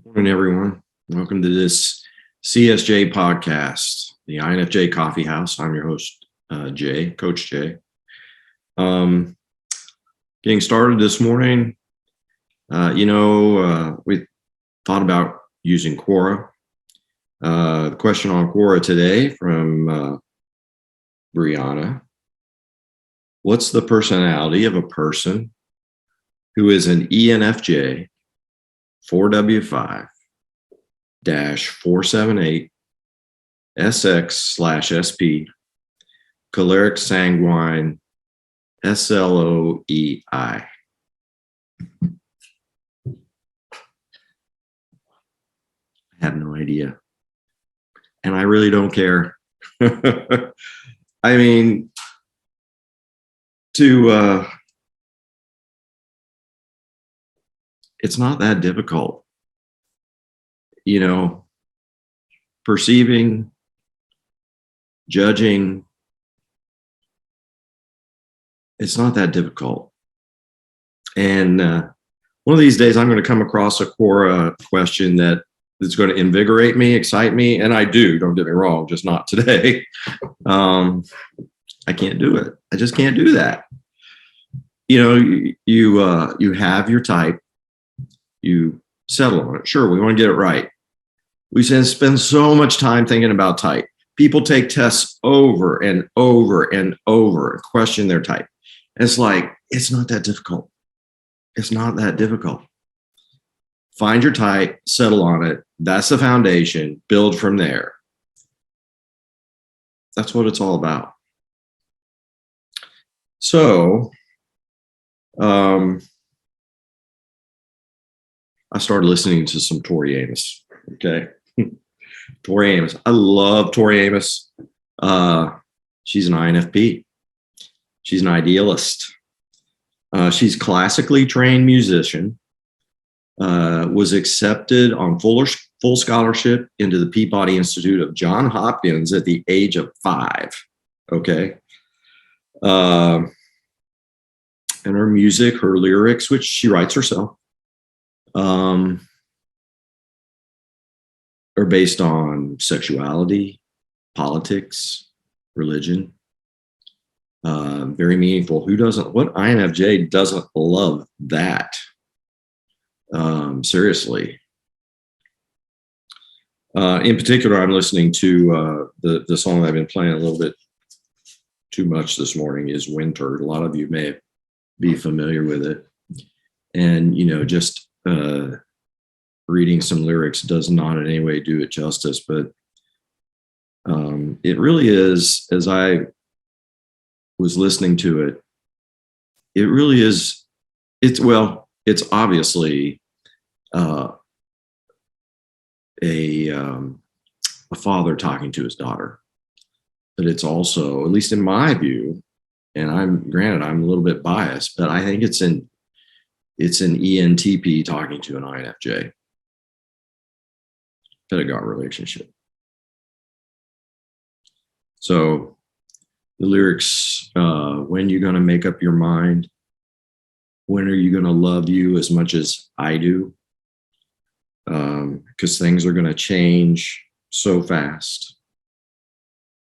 Morning, everyone. Welcome to this CSJ podcast, the INFJ Coffeehouse. I'm your host, Jay, Coach Jay. Getting started this morning, we thought about using Quora. The question on Quora today from Brianna: what's the personality of a person who is an ENFJ 4W5-478 SX/SP, choleric sanguine, SLOEI? I have no idea. And I really don't care. I mean, it's not that difficult. Perceiving, judging, it's not that difficult. And one of these days, I'm going to come across a Quora question that is going to invigorate me, excite me, and I do. Don't get me wrong, just not today. I can't do it. I just can't do that. You have your type. You settle on it. Sure, we want to get it right. We spend so much time thinking about type. People take tests over and over and over and question their type. It's like, it's not that difficult. It's not that difficult. Find your type, settle on it. That's the foundation. Build from there. That's what it's all about. So, I started listening to some Tori Amos. Okay. Tori Amos. I love Tori Amos. She's an INFP. She's an idealist. She's classically trained musician. Was accepted on full scholarship into the Peabody Institute of Johns Hopkins at the age of 5. Okay. And her music, her lyrics, which she writes herself, are based on sexuality, politics, religion. Very meaningful. What INFJ doesn't love that? Seriously. In particular, I'm listening to the song I've been playing a little bit too much this morning is Winter. A lot of you may be familiar with it. And, just reading some lyrics does not in any way do it justice, but it really is, as I was listening to it, it really is, it's obviously a father talking to his daughter, but it's also, at least in my view, and I'm a little bit biased, but I think it's an ENTP talking to an INFJ. Pedagogue relationship. So the lyrics, when you're going to make up your mind, when are you going to love you as much as I do? Because things are going to change so fast.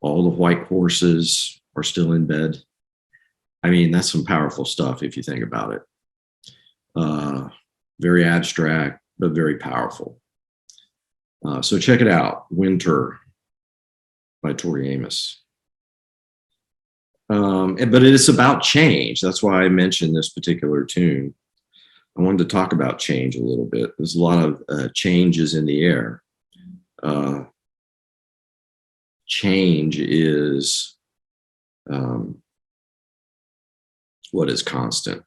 All the white horses are still in bed. I mean, that's some powerful stuff if you think about it. Very abstract, but very powerful. So check it out, Winter by Tori Amos. But it is about change. That's why I mentioned this particular tune. I wanted to talk about change a little bit. There's a lot of changes in the air. Change is what is constant.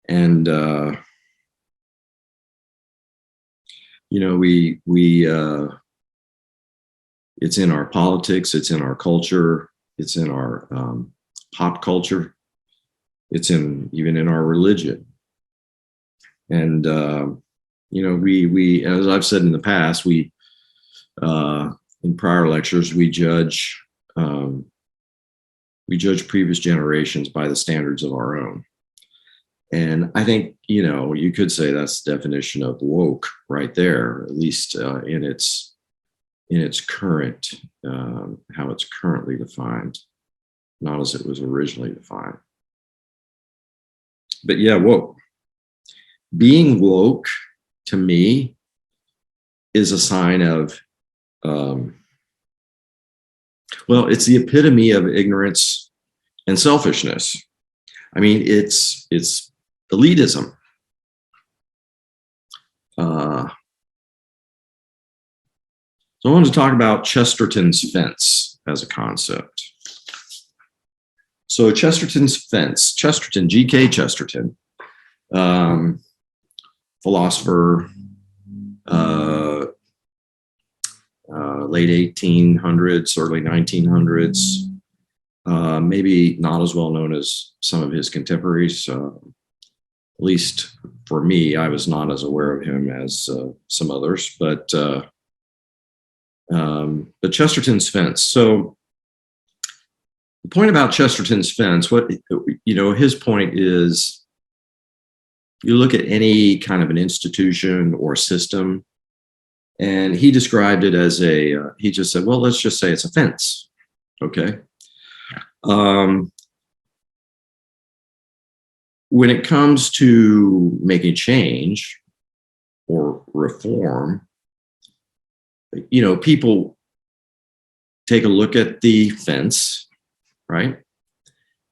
And it's in our politics, it's in our culture, it's in our pop culture, it's even in our religion. And we as I've said in the past, we in prior lectures we judge previous generations by the standards of our own. And I think, you could say that's the definition of woke right there, at least in its current, how it's currently defined, not as it was originally defined. But yeah, woke. Being woke to me is a sign of, it's the epitome of ignorance and selfishness. I mean, it's elitism. So I wanted to talk about Chesterton's fence as a concept. So Chesterton's fence, G.K. Chesterton, philosopher, late 1800s, early 1900s, maybe not as well known as some of his contemporaries. At least for me, I was not as aware of him as some others, but Chesterton's fence. So the point about Chesterton's fence, his point is, you look at any kind of an institution or system, and he described it as he just said, well, let's just say it's a fence. Okay. When it comes to making change or reform, people take a look at the fence, right?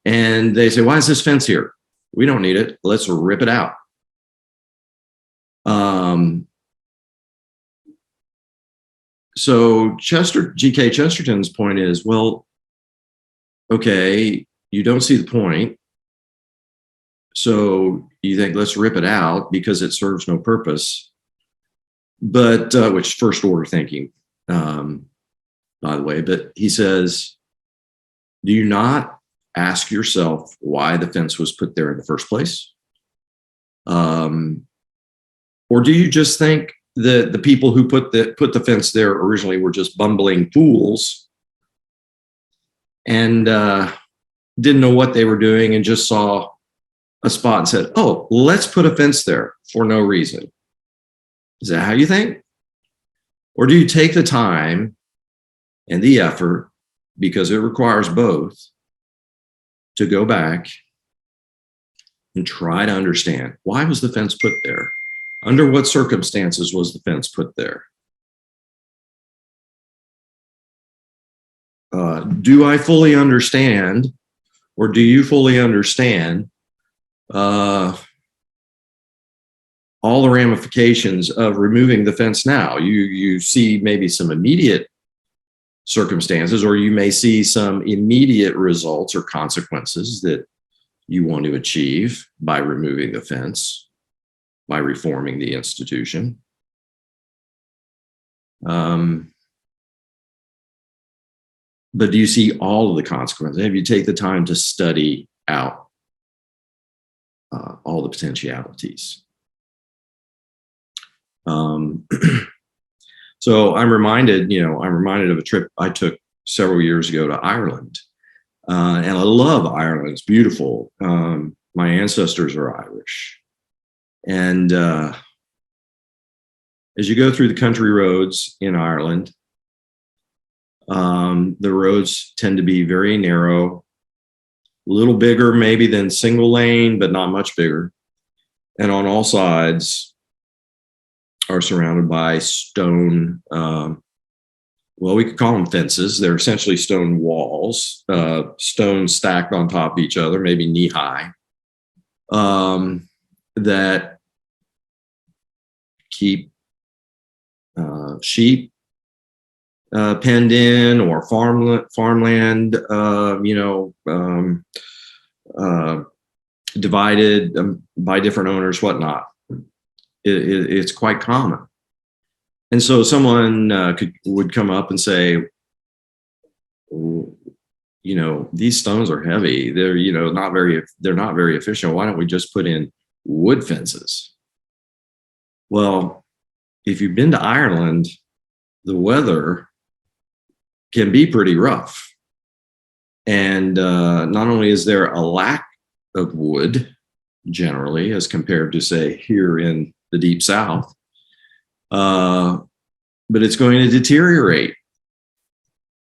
And they say, why is this fence here? We don't need it. Let's rip it out. So G.K. Chesterton's point is, well, okay, you don't see the point. So you think, let's rip it out because it serves no purpose. But, which first order thinking, by the way, but he says, do you not ask yourself why the fence was put there in the first place? Or do you just think that the people who put the fence there originally were just bumbling fools and didn't know what they were doing and just saw a spot and said, oh, let's put a fence there for no reason? Is that how you think? Or do you take the time and the effort, because it requires both, to go back and try to understand, why was the fence put there? Under what circumstances was the fence put there? Do I fully understand, or do you fully understand all the ramifications of removing the fence now? You see maybe some immediate circumstances, or you may see some immediate results or consequences that you want to achieve by removing the fence, by reforming the institution. But do you see all of the consequences? Have you take the time to study out all the potentialities? So I'm reminded of a trip I took several years ago to Ireland. And I love Ireland. It's beautiful. My ancestors are Irish. And as you go through the country roads in Ireland, the roads tend to be very narrow, a little bigger maybe than single lane, but not much bigger. And on all sides are surrounded by stone, we could call them fences. They're essentially stone walls, stones stacked on top of each other, maybe knee high, that keep sheep penned in, or farmland, divided by different owners, whatnot. It's quite common. And so someone would come up and say, these stones are heavy. They're, they're not very efficient. Why don't we just put in wood fences? Well, if you've been to Ireland, the weather can be pretty rough. And not only is there a lack of wood, generally, as compared to, say, here in the Deep South. But it's going to deteriorate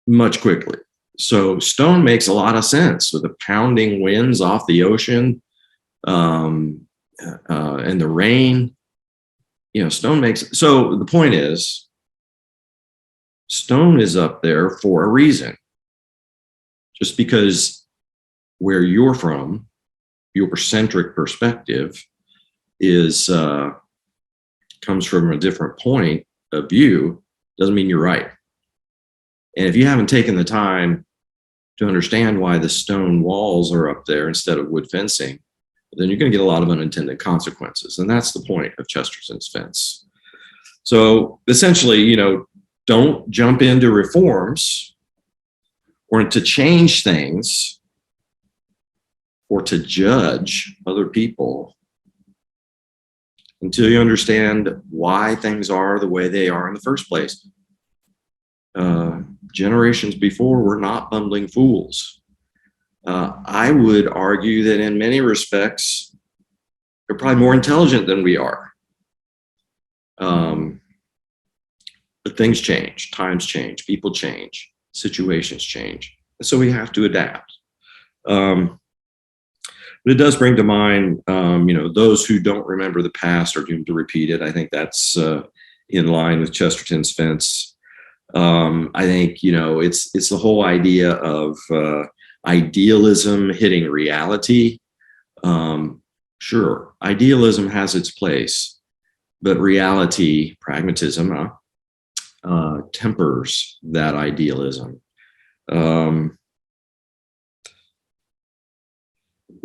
much quickly. So stone makes a lot of sense with the pounding winds off the ocean, and the rain. Stone makes. So the point is, stone is up there for a reason. Just because where you're from, your centric perspective is comes from a different point of view, doesn't mean you're right. And if you haven't taken the time to understand why the stone walls are up there instead of wood fencing, then you're going to get a lot of unintended consequences. And that's the point of Chesterton's fence. So essentially, don't jump into reforms or to change things or to judge other people until you understand why things are the way they are in the first place. Generations before were not bumbling fools. I would argue that in many respects, they're probably more intelligent than we are. But things change, times change, people change, situations change. And so we have to adapt. But it does bring to mind, those who don't remember the past are doomed to repeat it. I think that's in line with Chesterton's fence. I think, it's the whole idea of idealism hitting reality. Sure, idealism has its place, but reality, pragmatism, tempers that idealism.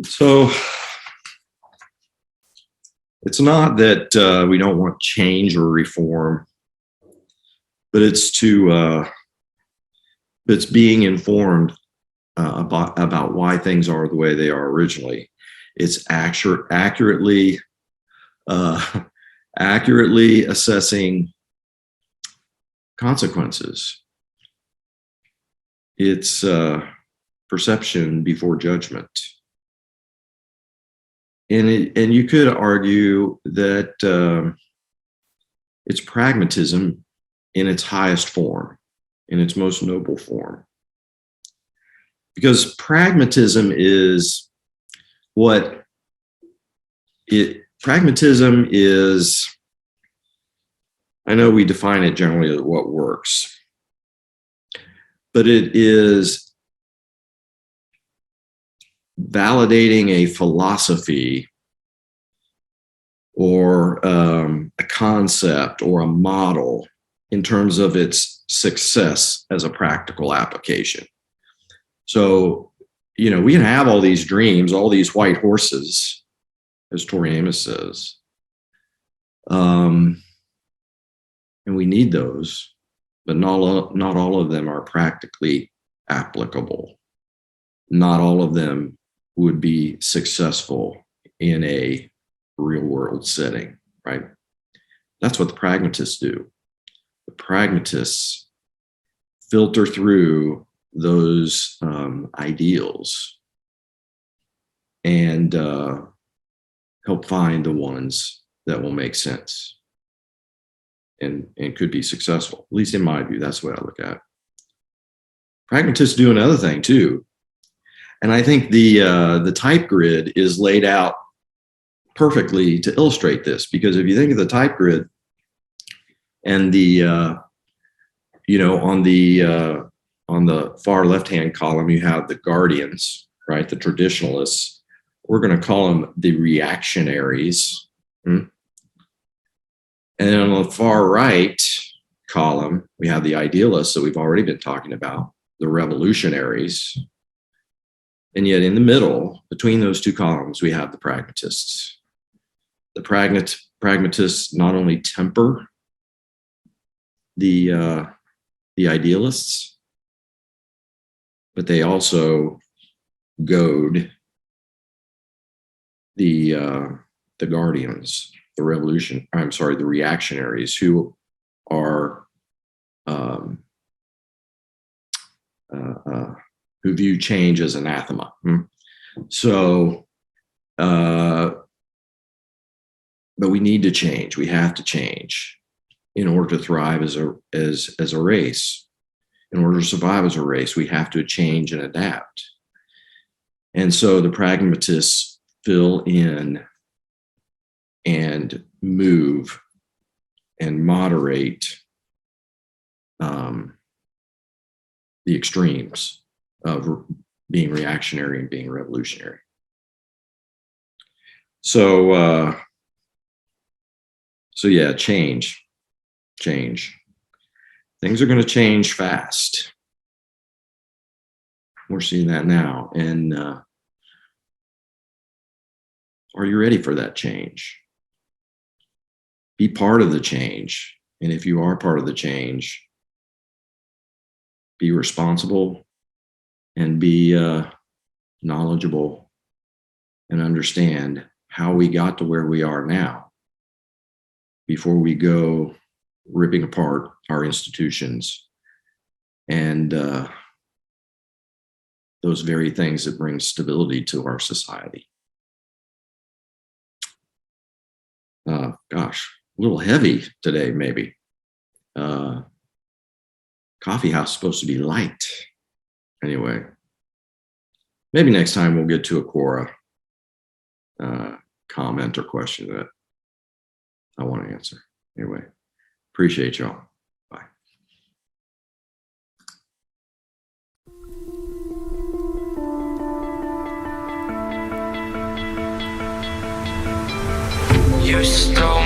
So it's not that we don't want change or reform, but it's being informed about why things are the way they are originally. It's accurately assessing consequences. It's perception before judgment. And you could argue that it's pragmatism in its highest form, in its most noble form. Because pragmatism is pragmatism is, I know we define it generally as what works, but it is validating a philosophy or a concept or a model in terms of its success as a practical application. So, we can have all these dreams, all these white horses, as Tori Amos says, and we need those, but not all of them are practically applicable. Not all of them would be successful in a real world setting, right? That's what the pragmatists do. The pragmatists filter through those ideals and help find the ones that will make sense and could be successful. At least in my view, that's what I look at. Pragmatists do another thing too. And I think the type grid is laid out perfectly to illustrate this, because if you think of the type grid and the on the far left-hand column, you have the guardians, right? The traditionalists. We're going to call them the reactionaries. And then on the far right column, we have the idealists that we've already been talking about, the revolutionaries. And yet in the middle, between those two columns, we have the pragmatists. The pragmatists not only temper the idealists, but they also goad the guardians, the reactionaries, who are who view change as anathema. So But we need to change. We have to change in order to thrive as a race. In order to survive as a race, we have to change and adapt. And so the pragmatists fill in and move and moderate the extremes of being reactionary and being revolutionary. So yeah, change. Things are going to change fast. We're seeing that now. And are you ready for that change? Be part of the change. And if you are part of the change, be responsible and be knowledgeable and understand how we got to where we are now before we go ripping apart our institutions and those very things that bring stability to our society. Gosh, a little heavy today, maybe. Coffeehouse is supposed to be light. Anyway, maybe next time we'll get to a Quora comment or question that I want to answer. Anyway, appreciate y'all. Bye. You stole